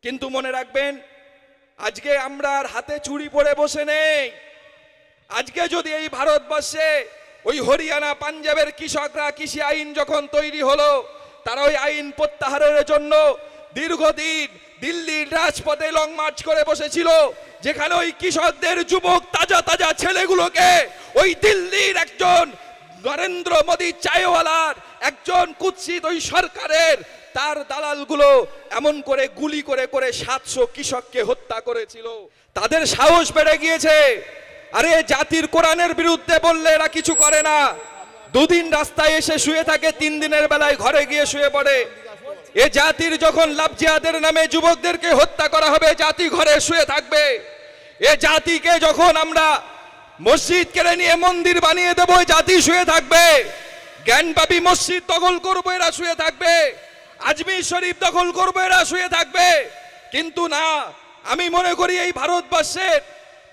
কিন্তু মনে রাখবেন, আজকে আমরা আর হাতে চুড়ি পরে বসে নেই। আজকে যদি এই ভারতবর্ষে ওই হরিয়ানা পাঞ্জাবের কৃষকরা কৃষি আইন যখন তৈরি হলো, তারা ওই আইন প্রত্যাহারের জন্য দীর্ঘদিন দিল্লির রাজপথে লং মার্চ করে বসেছিল, যেখানে ওই কৃষকদের যুবক তাজা তাজা ছেলেগুলোকে ওই দিল্লির একজন নরেন্দ্র মোদী চায়ওয়ালার একজন কুৎসিত ওই সরকারের তার দালালগুলো এমন করে গুলি করে করে 700 কৃষককে হত্যা করেছিল। তাদের সাহস বেড়ে গিয়েছে। আরে জাতির কোরআনের বিরুদ্ধে বললে এরা কিছু করে না। দুদিন রাস্তায় এসে শুয়ে থাকে, 3 দিনের বেলায় ঘরে গিয়ে শুয়ে পড়ে। এ জাতির যখন লাভ জিহাদের নামে যুবকদেরকে হত্যা করা হবে, জাতি ঘরে শুয়ে থাকবে। এ জাতিকে যখন আমরা মসজিদ কেড়ে নিয়ে মন্দির বানিয়ে দেবো, জাতি শুয়ে থাকবে। জ্ঞানবাপী মসজিদ দখল করবো, এরা শুয়ে থাকবে। আজমির শরীফ দখল করবো, এরা শুয়ে থাকবে। কিন্তু না, আমি মনে করি এই ভারতবর্ষের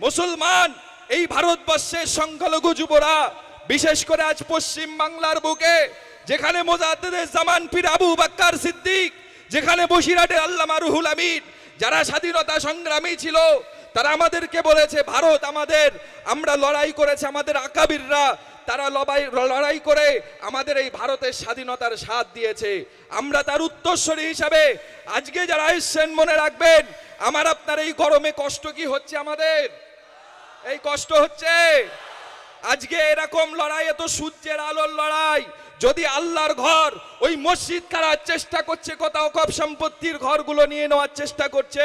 মুসলমান, এই ভারতবর্ষের সংখ্যালঘু যুবরা, বিশেষ করে আজ পশ্চিম বাংলার বুকে যেখানে মোজাদ্দেদে জামান পীর আবু বকর সিদ্দিক, যেখানে বসিরহাটের আল্লামা রুহুল আমিন, যারা স্বাধীনতা সংগ্রামী ছিল, তারা আমাদেরকে বলেছে ভারত আমাদের, আমরা লড়াই করেছে আমাদের আকাবিররা, তারা লড়াই করে আমাদের এই ভারতের স্বাধীনতার স্বাদ দিয়েছে। আমরা তার উত্তরসূরি হিসাবে আজকে যারা এসেছেন, মনে রাখবেন, আমার আপনার এই গরমে কষ্ট কি হচ্ছে? আমাদের এই কষ্ট হচ্ছে। আজকে এরকম লড়াই, এত সূর্যের আলোর লড়াই, যদি আল্লাহর ঘর ওই মসজিদ করার চেষ্টা করছে, কোথাও কব সম্পত্তির ঘরগুলো নিয়ে নেওয়ার চেষ্টা করছে,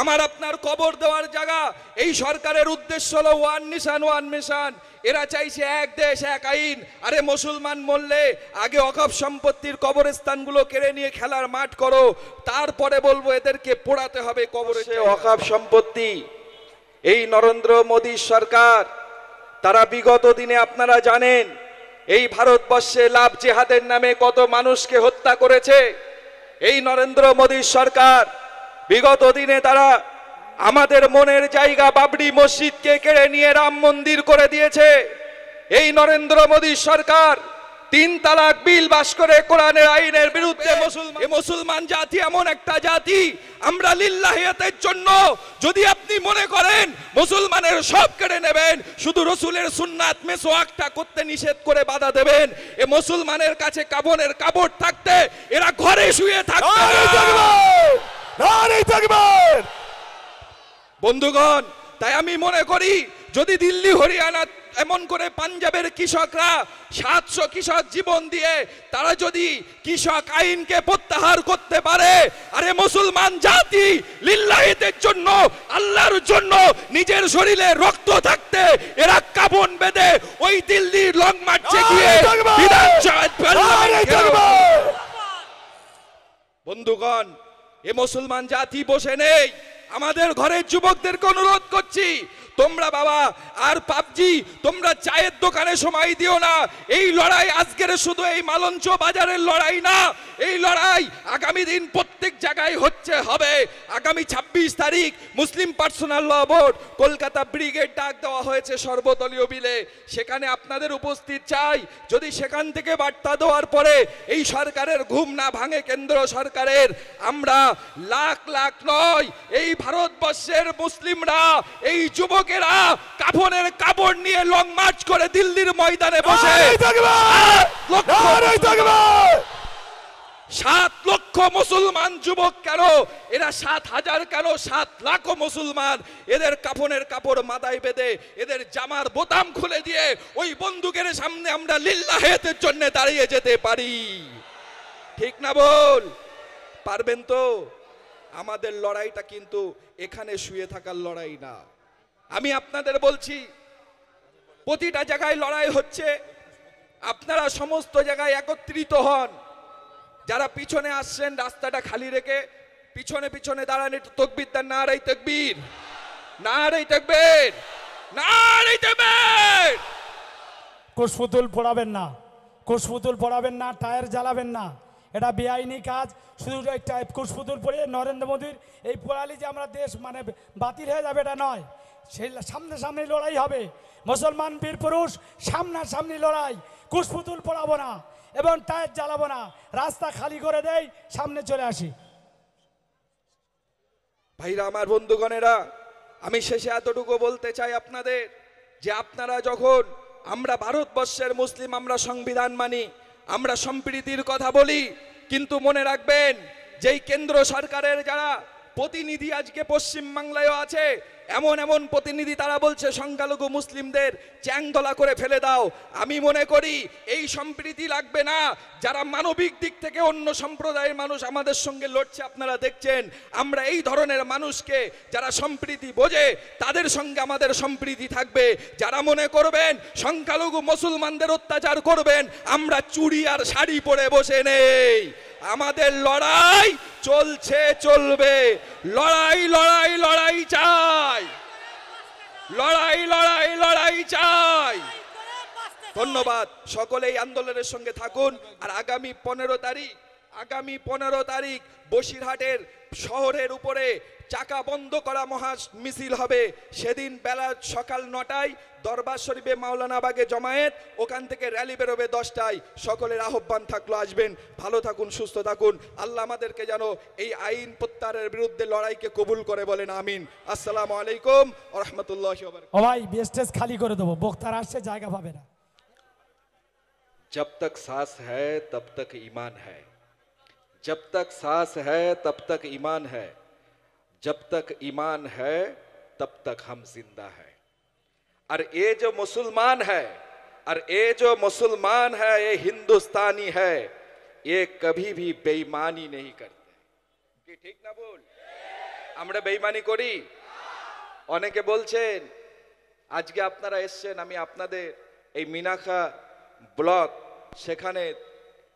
আমার আপনার কবর দেওয়ার জায়গা, এই সরকারের উদ্দেশ্য হলো ওয়ান নেশন ওয়ান মিশন। এরা চাইছে এক দেশ এক আইন। আরে মুসলমান মরলে আগে অকব সম্পত্তির কবরস্থানগুলো কেড়ে নিয়ে খেলার মাঠ করো, তারপরে বলবো এদেরকে পোড়াতে হবে কবরে। অকব সম্পত্তি এই নরেন্দ্র মোদী সরকার, তারা বিগত দিনে আপনারা জানেন এই ভারতবর্ষে লাভ জিহাদের নামে কত মানুষকে হত্যা করেছে। এই নরেন্দ্র মোদী সরকার বিগত দিনে তারা আমাদের মনের জায়গা বাবরি মসজিদকে কেড়ে নিয়ে রাম মন্দির করে দিয়েছে। এই নরেন্দ্র মোদী সরকার 3 তালাক বিল পাস করে কোরআনের আইনের বিরুদ্ধে। মুসলমান জাতি এমন একটা জাতি, আমরা লিল্লাহিয়াতের জন্য যদি আপনি মনে করেন মুসলমানের সব কেড়ে নেবেন, শুধু রসুলের সুন্নাত মেসওয়াকটা করতে নিষেধ করে বাধা দেবেন, এ মুসলমানের কাছে কাফনের কাপড় থাকতে এরা ঘরে শুয়ে থাকবে। বন্ধুগণ, তাই আমি মনে করি যদি দিল্লি হরিয়ানা এমন করে পাঞ্জাবের কৃষকরা 700 কৃষক জীবন দিয়ে তারা যদি কৃষক আইনকে প্রত্যাহার করতে পারে, আরে মুসলমান জাতি লিল্লাহিদের জন্য, আল্লাহর জন্য নিজের শরীরে রক্ত থাকতে এরা কাফন বেঁধে ওই দিল্লির লং মার্চে গিয়ে বন্ধুগণ, এ মুসলমান জাতি বসে নেই। আমাদের ঘরের যুবকদেরকে অনুরোধ করছি, তোমরা বাবা আর পাবজি তোমরা চায়ের দোকানে সময় দিও না। এই লড়াই আজকের শুধু এই মালঞ্চ বাজারের লড়াই না, এই লড়াই আগামী দিন প্রত্যেক জায়গায় হচ্ছে হবে। আগামী 26 তারিখ মুসলিম পার্সোনাল ল বোর্ড কলকাতা ব্রিগেড ডাক দেওয়া হয়েছে সর্বদলীয় বিলে, সেখানে আপনাদের উপস্থিত চাই। যদি সেখান থেকে বার্তা দেওয়ার পরে এই সরকারের ঘুম না ভাঙে কেন্দ্র সরকারের, আমরা লাখ লাখ নয়, এই ভারতবর্ষের মুসলিমরা, এই যুবকেরা কাফনের কাপড় নিয়ে লং মার্চ করে দিল্লির ময়দানে বসে 7 লক্ষ মুসলমান যুবক, কেন এরা 7,000 কেন 7 লাখ মুসলমান, এদের কাফনের কাপড় মাথায় বেঁধে এদের জামার বোতাম খুলে দিয়ে ওই বন্দুকের সামনে আমরা লিল্লাহিয়াতের জন্য দাঁড়িয়ে যেতে পারি। ঠিক না বল? পারবেন তো? আমাদের লড়াইটা কিন্তু এখানে শুয়ে থাকার লড়াই না। আমি আপনাদের বলছি, প্রতিটা জায়গায় লড়াই হচ্ছে, আপনারা সমস্ত জায়গায় একত্রিত হন। যারা পিছনে আসছেন রাস্তাটা খালি রেখে পিছনে পিছনে দাঁড়ান, একটু তাকবীর দেন, নারে তাকবীর, নারে তাকবীর, নারে তাকবীর। কুশপুতুল পড়াবেন না, কুশপুতুল পড়াবেন না, টায়ার জ্বালাবেন না, এটা বেআইনি কাজ। শুধু একটা কুশপুতুল পড়ে নরেন্দ্র মোদীর এই পড়ালি যে আমরা দেশ মানে বাতিল হয়ে যাবে এটা নয়, সেই সামনে সামনে লড়াই হবে। মুসলমান বীর পুরুষ সামনাসামনি লড়াই, কুশপুতুল পড়াবো না এবং টায়ার জ্বালাবো না, রাস্তা খালি করে দেই, সামনে চলে আসি। ভাইরা আমার, বন্ধুগণেরা, আমি শেষে এতটুকু বলতে চাই আপনাদের যে আপনারা যখন, আমরা ভারতবর্ষের মুসলিম, আমরা সংবিধান মানি, আমরা সম্প্রীতির কথা বলি, কিন্তু মনে রাখবেন যেই কেন্দ্র সরকারের যারা প্রতিনিধি আজকে পশ্চিম বাংলায়ও আছে, এমন এমন প্রতিনিধি তারা বলছে সংখ্যালঘু মুসলিমদের চ্যাংদোলা করে ফেলে দাও। আমি মনে করি এই সম্প্রীতি লাগবে না। যারা মানবিক দিক থেকে অন্য সম্প্রদায়ের মানুষ আমাদের সঙ্গে লড়ছে, আপনারা দেখছেন, আমরা এই ধরনের মানুষকে, যারা সম্প্রীতি বোঝে, তাদের সঙ্গে আমাদের সম্প্রীতি থাকবে। যারা মনে করবেন সংখ্যালঘু মুসলমানদের অত্যাচার করবেন, আমরা চুড়ি আর শাড়ি পরে বসে নেই। আমাদের লড়াই চলছে, চলবে। লড়াই লড়াই লড়াই চাই, লড়াই লড়াই লড়াই চাই। ধন্যবাদ। সকলেই আন্দোলনের সঙ্গে থাকুন। আর আগামী 15 তারিখ বসিরহাটের শহরের উপরে চাকা বন্ধ করা মহা মিছিল হবে। সেদিন বেলা সকাল 9টায় দরবার শরীফে মাওলানাবাগে জমায়েত, ওখান থেকে র্যালি বেরোবে 10টায়। সকলের আহ্বান থাকলো, আসবেন। ভালো থাকুন, সুস্থ থাকুন। আল্লাহ আমাদেরকে যেন এই আইন প্রত্যাহারের বিরুদ্ধে লড়াইকে কবুল করে, বলেন আমিন। আসসালামু আলাইকুম ওয়া রাহমাতুল্লাহি ওয়া বারাকাতুহু। ও ভাই, স্টেজ খালি করে দেবো, বক্তারা আসছে, জায়গা পাবে না। जब तक सांस है तब तक ईमान है, जब तक सांस है तब तक ईमान है, जब तक ईमान है तब तक हम जिंदा है। और ये जो मुसलमान है, और ये जो मुसलमान है, ये हिंदुस्तानी है, ये कभी भी बेईमानी नहीं करते। কি ঠিক না বল? আমরা বেঈমানি করি? অনেকে বলছেন, আজকে আপনারা এসেছেন, আমি আপনাদের এই মিনাখা ব্লক,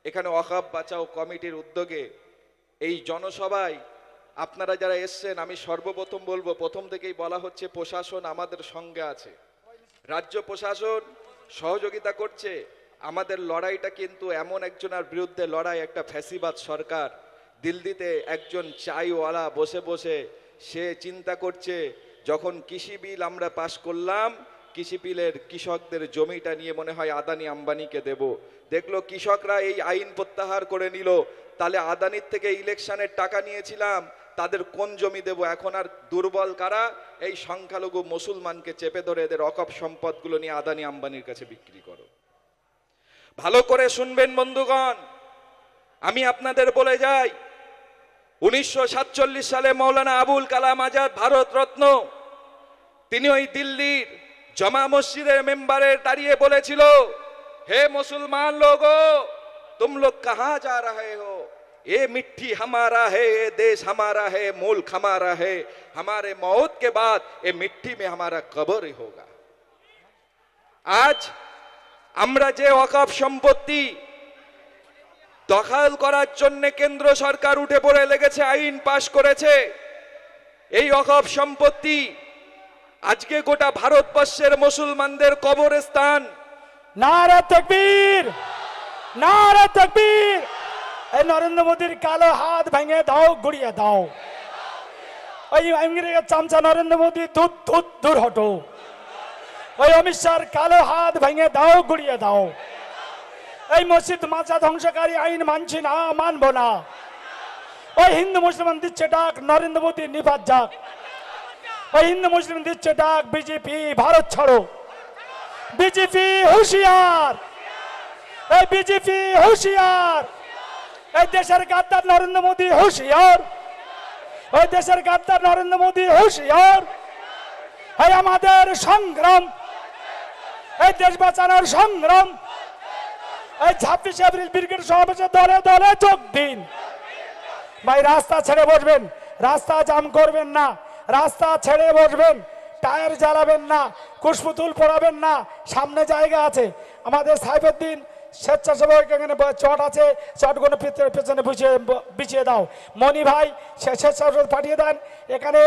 এখানে ওয়াকফ বাঁচাও কমিটির উদ্যোগে এই জনসভায় আপনারা যারা এসছেন, আমি সর্বপ্রথম বলবো, প্রথম থেকেই বলা হচ্ছে প্রশাসন আমাদের সঙ্গে আছে, রাজ্য প্রশাসন সহযোগিতা করছে। আমাদের লড়াইটা কিন্তু এমন একজনের বিরুদ্ধে লড়াই, একটা ফ্যাসিবাদ সরকার। দিল্লিতে একজন চাইওয়ালা বসে বসে সে চিন্তা করছে, যখন কৃষি বিল আমরা পাশ করলাম, কৃষি বিলের কৃষকদের জমিটা নিয়ে মনে হয় আদানি আম্বানিকে দেব। দেখলো কৃষকরা এই আইন প্রত্যাহার করে নিল, তাহলে আদানির থেকে ইলেকশনের টাকা নিয়েছিলাম, তাদের কোন জমি দেব? এখন আর দুর্বল কারা? এই সংখ্যালঘু মুসলমানকে চেপে ধরে এদের অকপ সম্পদগুলো নিয়ে আদানি আম্বানির কাছে বিক্রি করো। ভালো করে শুনবেন বন্ধুগণ, আমি আপনাদের বলে যাই, 1947 সালে মৌলানা আবুল কালাম আজাদ, ভারত রত্ন, তিনি ওই দিল্লির জমা মসজিদের মেম্বারে দাঁড়িয়ে বলেছিল, হে মুসলমান लोगो, तुम लोग कहां जा रहे हो? ये मिट्टी हमारा है, ये देश हमारा है, मुल्क हमारा है, हमारे मौत के बाद ये मिट्टी में हमारा कब्र होगा। आज আমরা যে ওয়াকফ সম্পত্তি দখল করার জন্য কেন্দ্র সরকার উঠে পড়ে লেগেছে, আইন পাশ করেছে, এই ওয়াকফ সম্পত্তি আজকে গোটা ভারতবর্ষের মুসলমানদের কবরস্থান। নারে তাকবীর, নারে তাকবীর। এই নরেন্দ্র মোদীর কালো হাত ভেঙে দাও, গুড়িয়ে দাও। ওই ইংরেজের চামচা নরেন্দ্র মোদী, দূর দূর দূর হটো। ওই অমিত শাহর কালো হাত ভেঙে দাও, গুড়িয়ে দাও। এই মসজিদ মাচা ধ্বংসকারী আইন মানছি না, মানবো না। ওই হিন্দু মুসলমান দিচ্ছে ডাক, নরেন্দ্র মোদী নিপাত যাক। ওই হিন্দু মুসলিম দিচ্ছে ডাক, বিজেপি ভারত ছাড়ো। বিজেপি হুঁশিয়ার, এই বিজেপি হুঁশিয়ার। এই দেশের গাদ্দার নরেন্দ্র মোদী হুঁশিয়ার, ওই দেশের গাদ্দার নরেন্দ্র মোদী হুঁশিয়ার। এই আমাদের সংগ্রাম, এই দেশ বাঁচানোর সংগ্রাম, এই 26 এপ্রিল ব্রিগেড সমাবেশে দলে দলে যোগ দিন। ভাই রাস্তা ছেড়ে বসবেন, রাস্তা জাম করবেন না, রাস্তা ছেড়ে বসবেন, টায়ার জ্বালাবেন না, কুশপুতুল পড়াবেন না, সামনে জায়গা আছে। আমাদের সাইফুদ্দিন স্বেচ্ছাসেবক এখানে চট আছে, চটগুলো পেছনে বিছিয়ে দাও। মনি ভাই স্বেচ্ছাসেবক পাঠিয়ে দেন, এখানে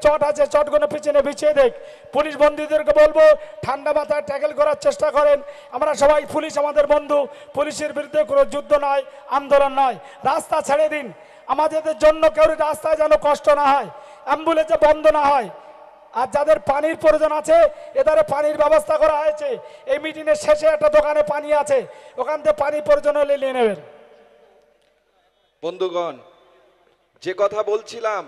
চট আছে, চটগুলো পিছনে বিছিয়ে দেখ। পুলিশ বন্ধুদেরকে বলবো ঠান্ডা মাথায় ট্যাকেল করার চেষ্টা করেন। আমরা সবাই, পুলিশ আমাদের বন্ধু, পুলিশের বিরুদ্ধে কোনো যুদ্ধ নয়, আন্দোলন নয়। রাস্তা ছেড়ে দিন, আমাদের জন্য কেউ রাস্তায় যেন কষ্ট না হয়, অ্যাম্বুলেন্সে বন্ধ না হয়। আর যাদের পানির প্রয়োজন আছে, এদারে পানির ব্যবস্থা করা হয়েছে। এই মিটিংয়ের শেষে একটা দোকানে পানি আছে, ওখান থেকে পানি প্রয়োজন হলে নিয়ে নেবেন। বন্ধুগণ, যে কথা বলছিলাম,